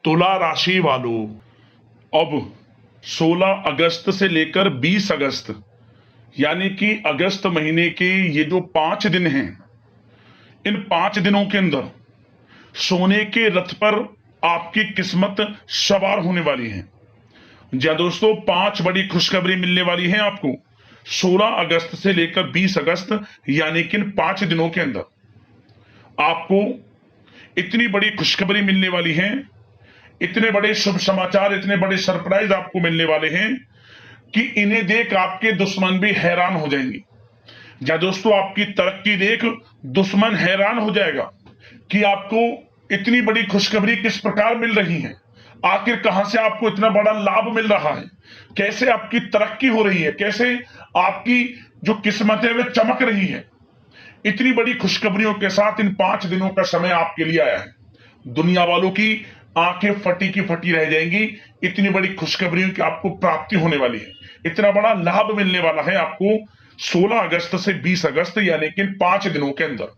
तुला राशि वालों, अब 16 अगस्त से लेकर 20 अगस्त यानी कि अगस्त महीने के ये जो 5 दिन हैं, इन 5 दिनों के अंदर सोने के रथ पर आपकी किस्मत सवार होने वाली है। जी दोस्तों, 5 बड़ी खुशखबरी मिलने वाली है आपको 16 अगस्त से लेकर 20 अगस्त यानी कि इन 5 दिनों के अंदर आपको इतनी बड़ी खुशखबरी मिलने वाली है, इतने बड़े शुभ समाचार, इतने बड़े सरप्राइज आपको मिलने वाले हैं कि इन्हें देख आपके दुश्मन भी हैरान हो जाएंगे। या दोस्तों, आपकी तरक्की देख दुश्मन हैरान हो जाएगा कि आपको इतनी बड़ी खुशखबरी किस प्रकार मिल रही है, आखिर कहां से आपको इतना बड़ा लाभ मिल रहा है, कैसे आपकी तरक्की हो रही है, कैसे आपकी जो किस्मत है वह चमक रही है। इतनी बड़ी खुशखबरियों के साथ इन 5 दिनों का समय आपके लिए आया है। दुनिया वालों की आंखें फटी की फटी रह जाएंगी, इतनी बड़ी खुशखबरियों की आपको प्राप्ति होने वाली है, इतना बड़ा लाभ मिलने वाला है आपको 16 अगस्त से 20 अगस्त यानी कि 5 दिनों के अंदर।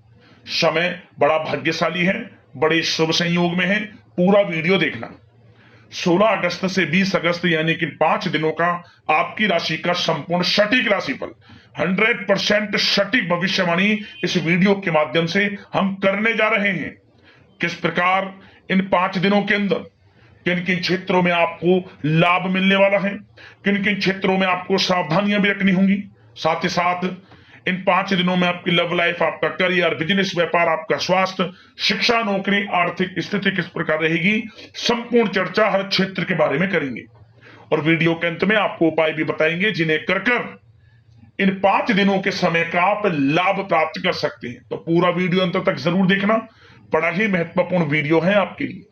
समय बड़ा भाग्यशाली है, बड़े शुभ संयोग में है, पूरा वीडियो देखना। 16 अगस्त से 20 अगस्त यानी कि 5 दिनों का आपकी राशि का संपूर्ण सटीक राशिफल, 100% सटीक भविष्यवाणी इस वीडियो के माध्यम से हम करने जा रहे हैं। किस प्रकार इन 5 दिनों के अंदर किन किन क्षेत्रों में आपको लाभ मिलने वाला है, किन किन क्षेत्रों में आपको सावधानियां भी रखनी होंगी, साथ ही साथ इन 5 दिनों में आपकी लव लाइफ, आपका करियर, बिजनेस, व्यापार, आपका स्वास्थ्य, शिक्षा, नौकरी, आर्थिक स्थिति किस प्रकार रहेगी, संपूर्ण चर्चा हर क्षेत्र के बारे में करेंगे। और वीडियो के अंत में आपको उपाय भी बताएंगे जिन्हें कर इन 5 दिनों के समय का आप लाभ प्राप्त कर सकते हैं। तो पूरा वीडियो अंत तक जरूर देखना, बड़ा ही महत्वपूर्ण वीडियो है आपके लिए।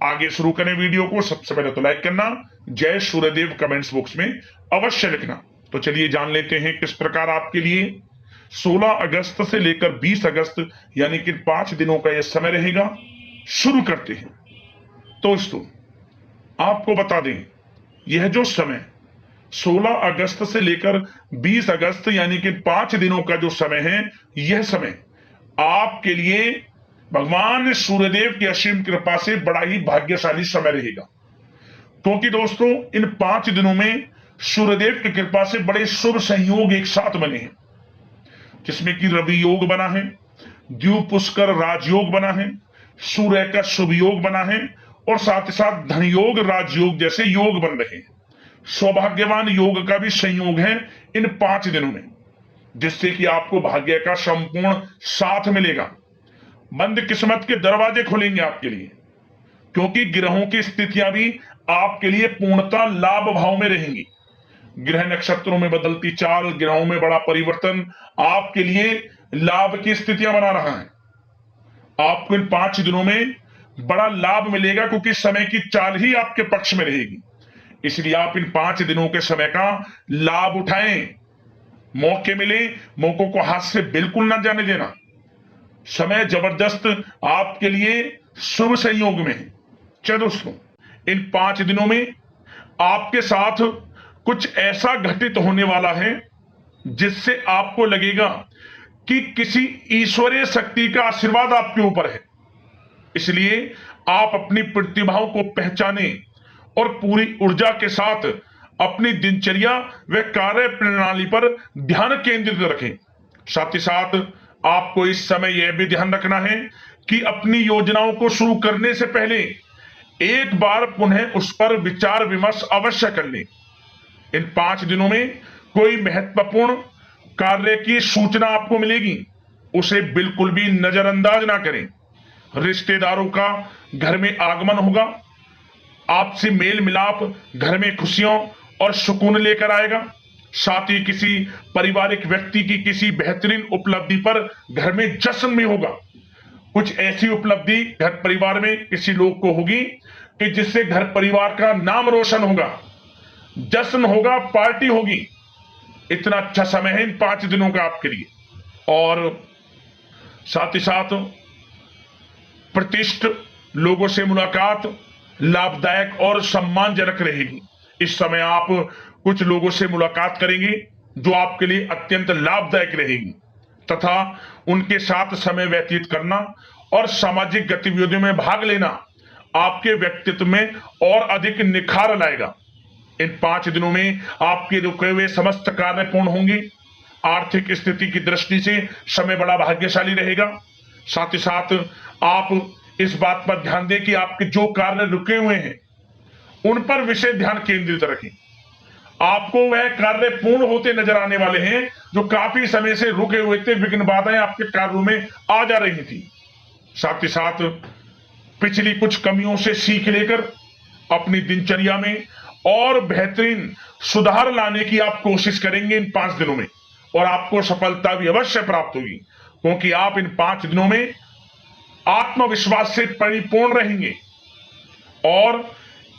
आगे शुरू करें वीडियो को। सबसे पहले तो लाइक करना, जय सूर्यदेव कमेंट्स बॉक्स में अवश्य लिखना। तो चलिए जान लेते हैं किस प्रकार आपके लिए 16 अगस्त से लेकर 20 अगस्त यानी कि 5 दिनों का यह समय रहेगा। शुरू करते हैं। दोस्तों, आपको बता दें, यह जो समय 16 अगस्त से लेकर 20 अगस्त यानी कि 5 दिनों का जो समय है, यह समय आपके लिए भगवान सूर्यदेव की असीम कृपा से बड़ा ही भाग्यशाली समय रहेगा। क्योंकि दोस्तों, इन 5 दिनों में सूर्यदेव की कृपा से बड़े शुभ संयोग एक साथ बने हैं, जिसमें कि रवि योग बना है, द्यू पुष्कर राजयोग बना है, सूर्य का शुभ योग बना है और साथ ही साथ धन योग, राजयोग जैसे योग बन रहे हैं। सौभाग्यवान योग का भी संयोग है इन 5 दिनों में, जिससे कि आपको भाग्य का संपूर्ण साथ मिलेगा। बंद किस्मत के दरवाजे खुलेंगे आपके लिए, क्योंकि ग्रहों की स्थितियां भी आपके लिए पूर्णतः लाभ भाव में रहेंगी। ग्रह नक्षत्रों में बदलती चाल, ग्रहों में बड़ा परिवर्तन आपके लिए लाभ की स्थितियां बना रहा है। आपको इन 5 दिनों में बड़ा लाभ मिलेगा, क्योंकि समय की चाल ही आपके पक्ष में रहेगी। इसलिए आप इन 5 दिनों के समय का लाभ उठाएं। मौके मिले, मौकों को हाथ से बिल्कुल ना जाने देना। समय जबरदस्त आपके लिए शुभ संयोग में है। चलो दोस्तों, इन 5 दिनों में आपके साथ कुछ ऐसा घटित होने वाला है जिससे आपको लगेगा कि किसी ईश्वरीय शक्ति का आशीर्वाद आपके ऊपर है। इसलिए आप अपनी प्रतिभाओं को पहचानें और पूरी ऊर्जा के साथ अपनी दिनचर्या व कार्य प्रणाली पर ध्यान केंद्रित रखें। साथ ही साथ आपको इस समय यह भी ध्यान रखना है कि अपनी योजनाओं को शुरू करने से पहले एक बार पुनः उस पर विचार विमर्श अवश्य कर लें। इन 5 दिनों में कोई महत्वपूर्ण कार्य की सूचना आपको मिलेगी, उसे बिल्कुल भी नजरअंदाज ना करें। रिश्तेदारों का घर में आगमन होगा, आपसी मेल मिलाप घर में खुशियों और सुकून लेकर आएगा। साथ ही किसी पारिवारिक व्यक्ति की किसी बेहतरीन उपलब्धि पर घर में जश्न भी होगा। कुछ ऐसी उपलब्धि घर परिवार में किसी लोग को होगी कि जिससे घर परिवार का नाम रोशन होगा, जश्न होगा, पार्टी होगी। इतना अच्छा समय है इन 5 दिनों का आपके लिए। और साथ ही साथ प्रतिष्ठित लोगों से मुलाकात लाभदायक और सम्मानजनक रहेगी। इस समय आप कुछ लोगों से मुलाकात करेंगे जो आपके लिए अत्यंत लाभदायक रहेगी, तथा उनके साथ समय व्यतीत करना और सामाजिक गतिविधियों में भाग लेना आपके व्यक्तित्व में और अधिक निखार लाएगा। इन 5 दिनों में आपके रुके हुए समस्त कार्य पूर्ण होंगे। आर्थिक स्थिति की दृष्टि से समय बड़ा भाग्यशाली रहेगा। साथ ही साथ आप इस बात पर ध्यान दें कि आपके जो कार्य रुके हुए हैं उन पर विशेष ध्यान केंद्रित रखें। आपको वह कार्य पूर्ण होते नजर आने वाले हैं जो काफी समय से रुके हुए थे। विघ्न बाधाएं आपके कार्यों में आ जा रही थी। साथ ही साथ पिछली कुछ कमियों से सीख लेकर अपनी दिनचर्या में और बेहतरीन सुधार लाने की आप कोशिश करेंगे इन 5 दिनों में, और आपको सफलता भी अवश्य प्राप्त होगी, क्योंकि आप इन 5 दिनों में आत्मविश्वास से परिपूर्ण रहेंगे और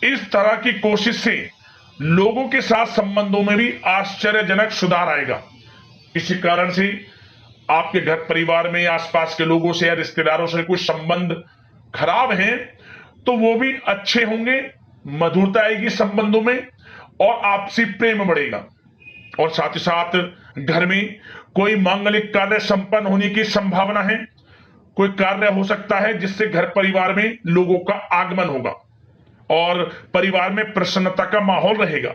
इस तरह की कोशिश से लोगों के साथ संबंधों में भी आश्चर्यजनक सुधार आएगा। इसी कारण से आपके घर परिवार में आसपास के लोगों से या रिश्तेदारों से कुछ संबंध खराब हैं तो वो भी अच्छे होंगे, मधुरता आएगी संबंधों में और आपसी प्रेम बढ़ेगा। और साथ ही साथ घर में कोई मांगलिक कार्य संपन्न होने की संभावना है। कोई कार्य हो सकता है जिससे घर परिवार में लोगों का आगमन होगा और परिवार में प्रसन्नता का माहौल रहेगा।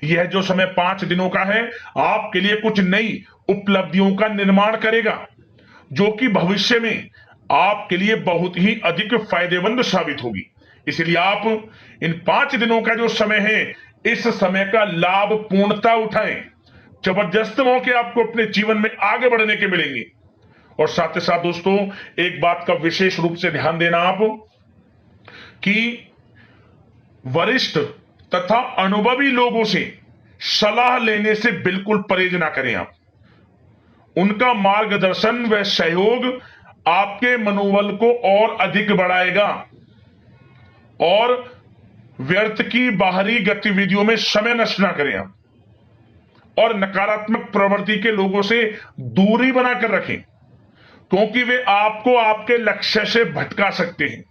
यह जो समय 5 दिनों का है आपके लिए कुछ नई उपलब्धियों का निर्माण करेगा, जो कि भविष्य में आपके लिए बहुत ही अधिक फायदेमंद साबित होगी। इसलिए आप इन 5 दिनों का जो समय है इस समय का लाभ पूर्णता उठाएं। जबरदस्त मौके आपको अपने जीवन में आगे बढ़ने के मिलेंगे। और साथ ही साथ दोस्तों एक बात का विशेष रूप से ध्यान देना आप कि वरिष्ठ तथा अनुभवी लोगों से सलाह लेने से बिल्कुल परहेज ना करें। आप उनका मार्गदर्शन व सहयोग आपके मनोबल को और अधिक बढ़ाएगा और व्यर्थ की बाहरी गतिविधियों में समय नष्ट ना करें आप, और नकारात्मक प्रवृत्ति के लोगों से दूरी बनाकर रखें, क्योंकि वे आपको आपके लक्ष्य से भटका सकते हैं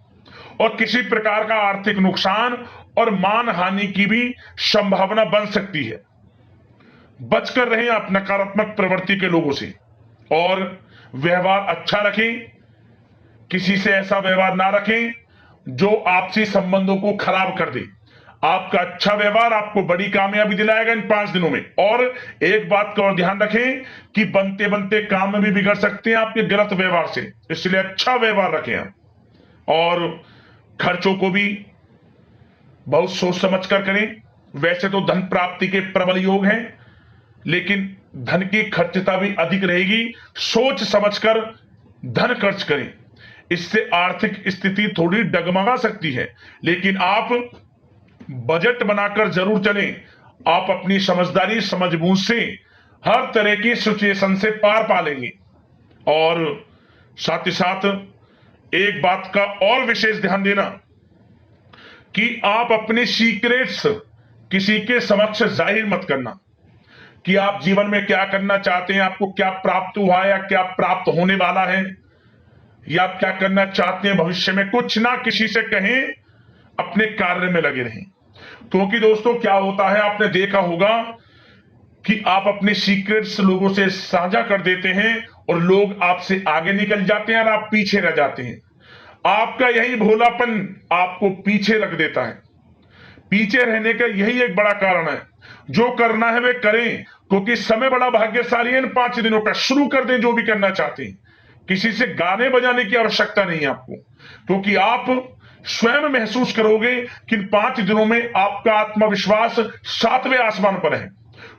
और किसी प्रकार का आर्थिक नुकसान और मान हानि की भी संभावना बन सकती है। बचकर रहें आप नकारात्मक प्रवृत्ति के लोगों से और व्यवहार अच्छा रखें। किसी से ऐसा व्यवहार ना रखें जो आपसी संबंधों को खराब कर दे। आपका अच्छा व्यवहार आपको बड़ी कामयाबी दिलाएगा इन 5 दिनों में। और एक बात का और ध्यान रखें कि बनते बनते काम में भी बिगड़ सकते हैं आपके गलत व्यवहार से, इसलिए अच्छा व्यवहार रखें आप। और खर्चों को भी बहुत सोच समझ कर करें। वैसे तो धन प्राप्ति के प्रबल योग हैं, लेकिन धन की खर्चता भी अधिक रहेगी। सोच समझकर धन खर्च करें, इससे आर्थिक स्थिति थोड़ी डगमगा सकती है, लेकिन आप बजट बनाकर जरूर चलें। आप अपनी समझदारी समझबूझ से हर तरह की सिचुएशन से पार पा लेंगे। और साथ ही साथ एक बात का और विशेष ध्यान देना कि आप अपने सीक्रेट्स किसी के समक्ष जाहिर मत करना कि आप जीवन में क्या करना चाहते हैं, आपको क्या प्राप्त हुआ है या क्या प्राप्त होने वाला है, या आप क्या करना चाहते हैं भविष्य में। कुछ ना किसी से कहें, अपने कार्य में लगे रहें। क्योंकि दोस्तों क्या होता है, आपने देखा होगा कि आप अपने सीक्रेट्स लोगों से साझा कर देते हैं और लोग आपसे आगे निकल जाते हैं और आप पीछे रह जाते हैं। आपका यही भोलापन आपको पीछे रख देता है। पीछे रहने का यही एक बड़ा कारण है। जो करना है वे करें, क्योंकि समय बड़ा भाग्यशाली है। इन 5 दिनों का शुरू कर दें जो भी करना चाहते हैं। किसी से गाने बजाने की आवश्यकता नहीं है आपको, क्योंकि आप स्वयं महसूस करोगे कि इन 5 दिनों में आपका आत्मविश्वास 7वें आसमान पर है।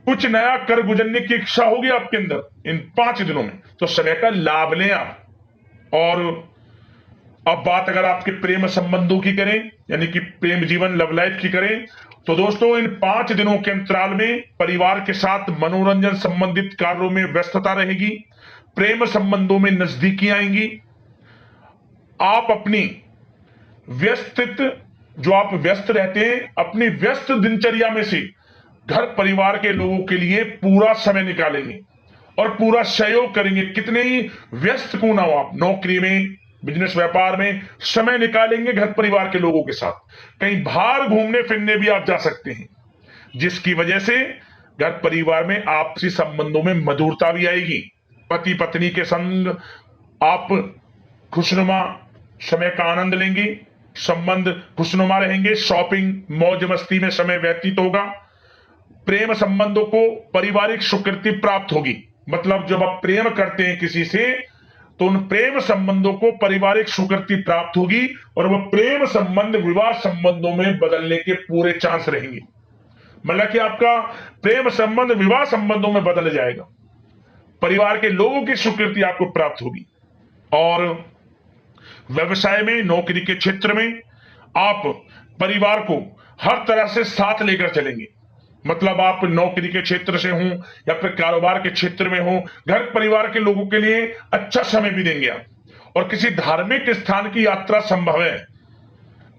कुछ नया कर गुजरने की इच्छा होगी आपके अंदर इन 5 दिनों में, तो समय का लाभ लें आप। और अब बात अगर आपके प्रेम संबंधों की करें, यानी कि प्रेम जीवन लव लाइफ की करें, तो दोस्तों इन 5 दिनों के अंतराल में परिवार के साथ मनोरंजन संबंधित कार्यों में व्यस्तता रहेगी। प्रेम संबंधों में नजदीकी आएंगी। आप अपनी जो आप व्यस्त रहते हैं, अपनी व्यस्त दिनचर्या में से घर परिवार के लोगों के लिए पूरा समय निकालेंगे और पूरा सहयोग करेंगे। कितने ही व्यस्त क्यों ना हो आप, नौकरी में, बिजनेस व्यापार में समय निकालेंगे घर परिवार के लोगों के साथ। कहीं बाहर घूमने फिरने भी आप जा सकते हैं, जिसकी वजह से घर परिवार में आपसी संबंधों में मधुरता भी आएगी। पति पत्नी के संग आप खुशनुमा समय का आनंद लेंगे। संबंध खुशनुमा रहेंगे, शॉपिंग मौज मस्ती में समय व्यतीत होगा। प्रेम संबंधों को पारिवारिक स्वीकृति प्राप्त होगी, मतलब जब आप प्रेम करते हैं किसी से तो उन प्रेम संबंधों को पारिवारिक स्वीकृति प्राप्त होगी और वह प्रेम संबंध विवाह संबंधों में बदलने के पूरे चांस रहेंगे। मतलब कि आपका प्रेम संबंध विवाह संबंधों में बदल जाएगा, परिवार के लोगों की स्वीकृति आपको प्राप्त होगी। और व्यवसाय में, नौकरी के क्षेत्र में आप परिवार को हर तरह से साथ लेकर चलेंगे, मतलब आप नौकरी के क्षेत्र से हो या फिर कारोबार के क्षेत्र में हो, घर परिवार के लोगों के लिए अच्छा समय भी देंगे आप। और किसी धार्मिक स्थान की यात्रा संभव है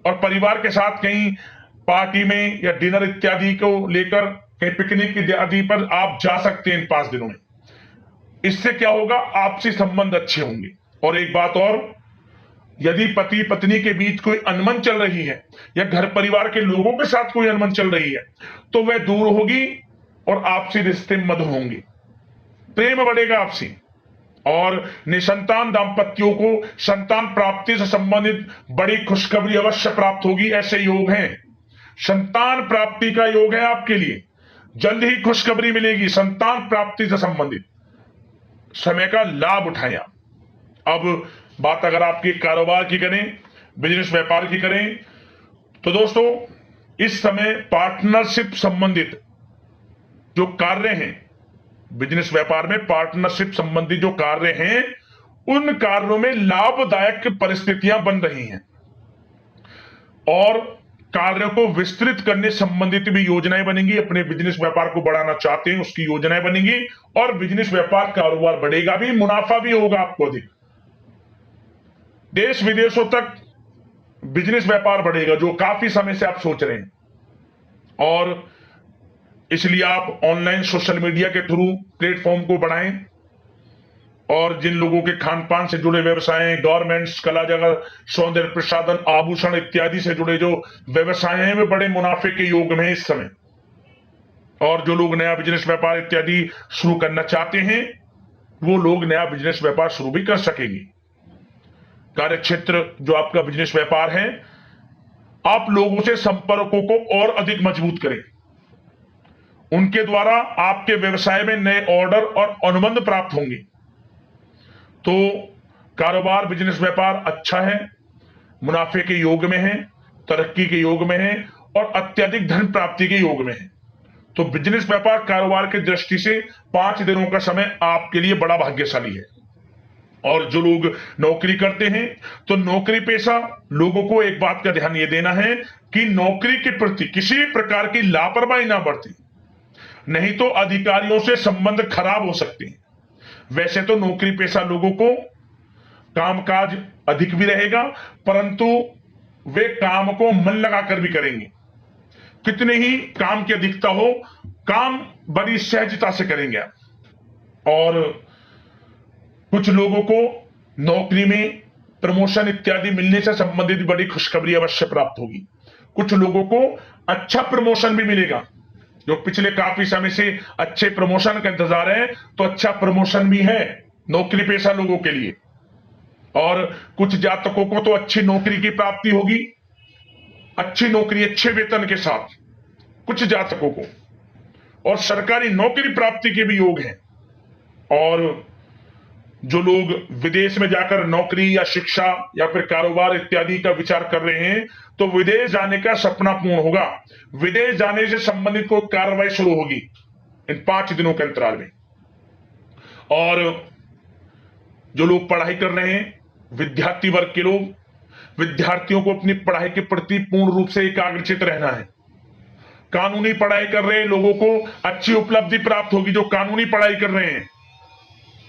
और परिवार के साथ कहीं पार्टी में या डिनर इत्यादि को लेकर कहीं पिकनिक इत्यादि पर आप जा सकते हैं इन 5 दिनों में। इससे क्या होगा, आपसी संबंध अच्छे होंगे। और एक बात और, यदि पति पत्नी के बीच कोई अनबन चल रही है या घर परिवार के लोगों के साथ कोई अनबन चल रही है तो वह दूर होगी और आपसी रिश्ते मधुर होंगे, प्रेम बढ़ेगा आपसी। और निसंतान दाम्पत्यों को संतान प्राप्ति से संबंधित बड़ी खुशखबरी अवश्य प्राप्त होगी। ऐसे योग हैं, संतान प्राप्ति का योग है आपके लिए, जल्द ही खुशखबरी मिलेगी संतान प्राप्ति से संबंधित। समय का लाभ उठाएं आप। अब बात अगर आपके कारोबार की करें, बिजनेस व्यापार की करें, तो दोस्तों इस समय पार्टनरशिप संबंधित जो कार्य हैं, बिजनेस व्यापार में पार्टनरशिप संबंधी जो कार्य हैं, उन कार्यों में लाभदायक परिस्थितियां बन रही हैं और कार्यों को विस्तृत करने संबंधित भी योजनाएं बनेंगी। अपने बिजनेस व्यापार को बढ़ाना चाहते हैं उसकी योजनाएं बनेंगी और बिजनेस व्यापार कारोबार बढ़ेगा भी, मुनाफा भी होगा आपको अधिक। देश विदेशों तक बिजनेस व्यापार बढ़ेगा जो काफी समय से आप सोच रहे हैं। और इसलिए आप ऑनलाइन सोशल मीडिया के थ्रू प्लेटफॉर्म को बढ़ाएं और जिन लोगों के खान पान से जुड़े व्यवसाय, गारमेंट्स, कला जगत, सौंदर्य प्रसाधन, आभूषण इत्यादि से जुड़े जो व्यवसाय हैं वे बड़े मुनाफे के योग में इस समय। और जो लोग नया बिजनेस व्यापार इत्यादि शुरू करना चाहते हैं वो लोग नया बिजनेस व्यापार शुरू भी कर सकेंगे। कार्य क्षेत्र जो आपका बिजनेस व्यापार है, आप लोगों से संपर्कों को और अधिक मजबूत करें, उनके द्वारा आपके व्यवसाय में नए ऑर्डर और अनुबंध प्राप्त होंगे। तो कारोबार, बिजनेस व्यापार अच्छा है, मुनाफे के योग में है, तरक्की के योग में है और अत्यधिक धन प्राप्ति के योग में है। तो बिजनेस व्यापार कारोबार की दृष्टि से 5 दिनों का समय आपके लिए बड़ा भाग्यशाली है। और जो लोग नौकरी करते हैं तो नौकरी पेशा लोगों को एक बात का ध्यान यह देना है कि नौकरी के प्रति किसी प्रकार की लापरवाही ना बरतें, नहीं तो अधिकारियों से संबंध खराब हो सकते हैं। वैसे तो नौकरी पेशा लोगों को कामकाज अधिक भी रहेगा, परंतु वे काम को मन लगाकर भी करेंगे। कितने ही काम की अधिकता हो, काम बड़ी सहजता से करेंगे आप। और कुछ लोगों को नौकरी में प्रमोशन इत्यादि मिलने से संबंधित बड़ी खुशखबरी अवश्य प्राप्त होगी। कुछ लोगों को अच्छा प्रमोशन भी मिलेगा, जो पिछले काफी समय से अच्छे प्रमोशन का इंतजार है तो अच्छा प्रमोशन भी है नौकरी पेशा लोगों के लिए। और कुछ जातकों को तो अच्छी नौकरी की प्राप्ति होगी, अच्छी नौकरी अच्छे वेतन के साथ कुछ जातकों को, और सरकारी नौकरी प्राप्ति के भी योग हैं। और जो लोग विदेश में जाकर नौकरी या शिक्षा या फिर कारोबार इत्यादि का विचार कर रहे हैं तो विदेश जाने का सपना पूर्ण होगा। विदेश जाने से संबंधित कोई कार्रवाई शुरू होगी इन 5 दिनों के अंतराल में। और जो लोग पढ़ाई कर रहे हैं, विद्यार्थी वर्ग के लोग, विद्यार्थियों को अपनी पढ़ाई के प्रति पूर्ण रूप से एकाग्रचित रहना है। कानूनी पढ़ाई कर रहे लोगों को अच्छी उपलब्धि प्राप्त होगी जो कानूनी पढ़ाई कर रहे हैं।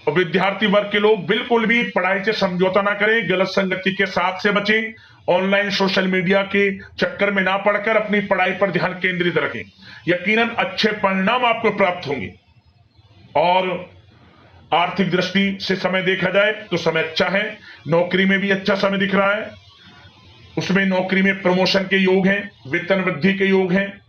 और विद्यार्थी वर्ग के लोग बिल्कुल भी पढ़ाई से समझौता ना करें, गलत संगति के साथ से बचें, ऑनलाइन सोशल मीडिया के चक्कर में ना पड़कर अपनी पढ़ाई पर ध्यान केंद्रित रखें। यकीनन अच्छे परिणाम आपको प्राप्त होंगे। और आर्थिक दृष्टि से समय देखा जाए तो समय अच्छा है, नौकरी में भी अच्छा समय दिख रहा है, उसमें नौकरी में प्रमोशन के योग हैं, वेतन वृद्धि के योग हैं,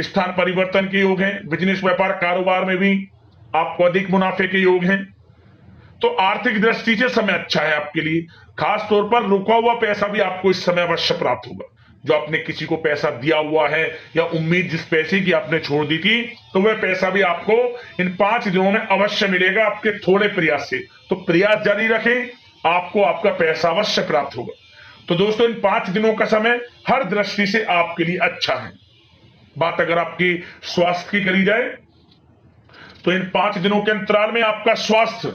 स्थान परिवर्तन के योग हैं, बिजनेस व्यापार कारोबार में भी आपको अधिक मुनाफे के योग हैं। तो आर्थिक दृष्टि से समय अच्छा है आपके लिए। खास तौर पर रुका हुआ पैसा भी आपको इस समय अवश्य प्राप्त होगा। जो आपने किसी को पैसा दिया हुआ है या उम्मीद जिस पैसे की आपने छोड़ दी थी, तो वह पैसा भी आपको इन 5 दिनों में अवश्य मिलेगा आपके थोड़े प्रयास से। तो प्रयास जारी रखें, आपको आपका पैसा अवश्य प्राप्त होगा। तो दोस्तों, इन 5 दिनों का समय हर दृष्टि से आपके लिए अच्छा है। बात अगर आपकी स्वास्थ्य की करी जाए तो इन 5 दिनों के अंतराल में आपका स्वास्थ्य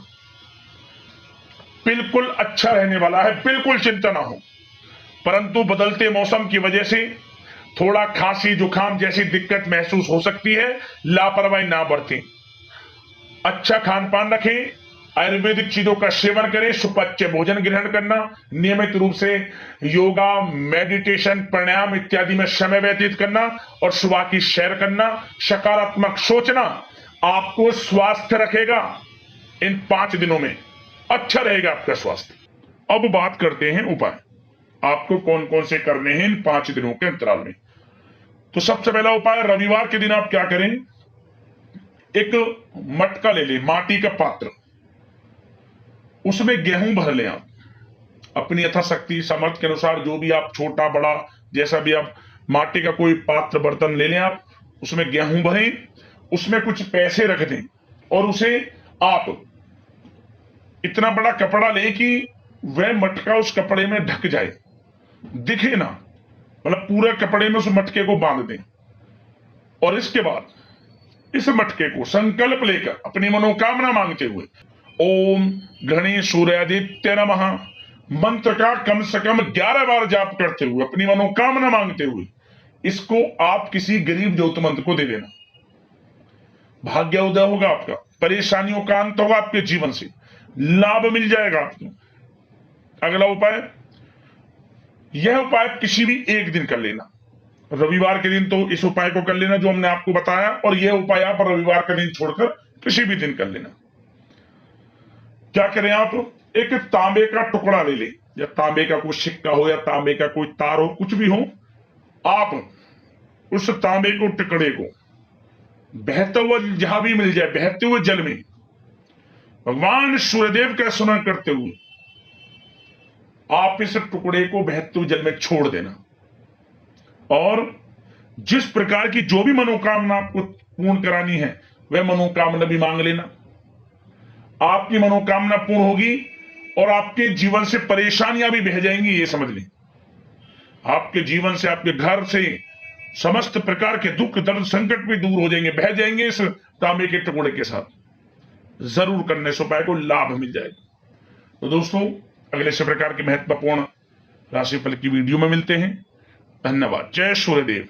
बिल्कुल अच्छा रहने वाला है, बिल्कुल चिंता ना हो। परंतु बदलते मौसम की वजह से थोड़ा खांसी जुकाम जैसी दिक्कत महसूस हो सकती है, लापरवाही ना बरतें। अच्छा खान पान रखें, आयुर्वेदिक चीजों का सेवन करें, सुपाच्य भोजन ग्रहण करना, नियमित रूप से योगा, मेडिटेशन, प्राणायाम इत्यादि में समय व्यतीत करना और सुबह की सैर करना, सकारात्मक सोचना आपको स्वास्थ्य रखेगा। इन 5 दिनों में अच्छा रहेगा आपका स्वास्थ्य। अब बात करते हैं उपाय, आपको कौन कौन से करने हैं इन 5 दिनों के अंतराल में। तो सबसे पहला उपाय, रविवार के दिन आप क्या करें, एक मटका ले लें, माटी का पात्र, उसमें गेहूं भर लें। आप अपनी यथाशक्ति सामर्थ्य के अनुसार जो भी आप छोटा बड़ा जैसा भी आप माटी का कोई पात्र बर्तन ले लें, आप उसमें गेहूं भरें, उसमें कुछ पैसे रख दें और उसे आप इतना बड़ा कपड़ा लें कि वह मटका उस कपड़े में ढक जाए, दिखे ना, मतलब पूरे कपड़े में उस मटके को बांध दें। और इसके बाद इस मटके को संकल्प लेकर अपनी मनोकामना मांगते हुए ओम गणेश सूर्यादित्य नमः मंत्र का कम से कम 11 बार जाप करते हुए अपनी मनोकामना मांगते हुए इसको आप किसी गरीब जरूरतमंद को दे देना। भाग्य उदय होगा आपका, परेशानियों का अंत होगा आपके जीवन से, लाभ मिल जाएगा आपको। अगला उपाय, यह उपाय किसी भी एक दिन कर लेना। रविवार के दिन तो इस उपाय को कर लेना जो हमने आपको बताया, और यह उपाय आप रविवार का दिन छोड़कर किसी भी दिन कर लेना। क्या करें, आप एक तांबे का टुकड़ा ले लें, या तांबे का कोई सिक्का हो या तांबे का कोई तार हो, कुछ भी हो, आप उस तांबे को टुकड़े को बहता हुआ जहां भी मिल जाए, बहते हुए जल में भगवान सूर्यदेव का स्मरण करते हुए आप इस टुकड़े को बहते हुए जल में छोड़ देना। और जिस प्रकार की जो भी मनोकामना आपको पूर्ण करानी है वह मनोकामना भी मांग लेना। आपकी मनोकामना पूर्ण होगी और आपके जीवन से परेशानियां भी बह जाएंगी, ये समझ लें। आपके जीवन से, आपके घर से समस्त प्रकार के दुख दर्द संकट भी दूर हो जाएंगे, बह जाएंगे इस तांबे के टुकड़े के साथ। जरूर करने से उपाय को लाभ मिल जाएगा। तो दोस्तों, अगले इस प्रकार के महत्वपूर्ण राशिफल की वीडियो में मिलते हैं। धन्यवाद। जय सूर्यदेव।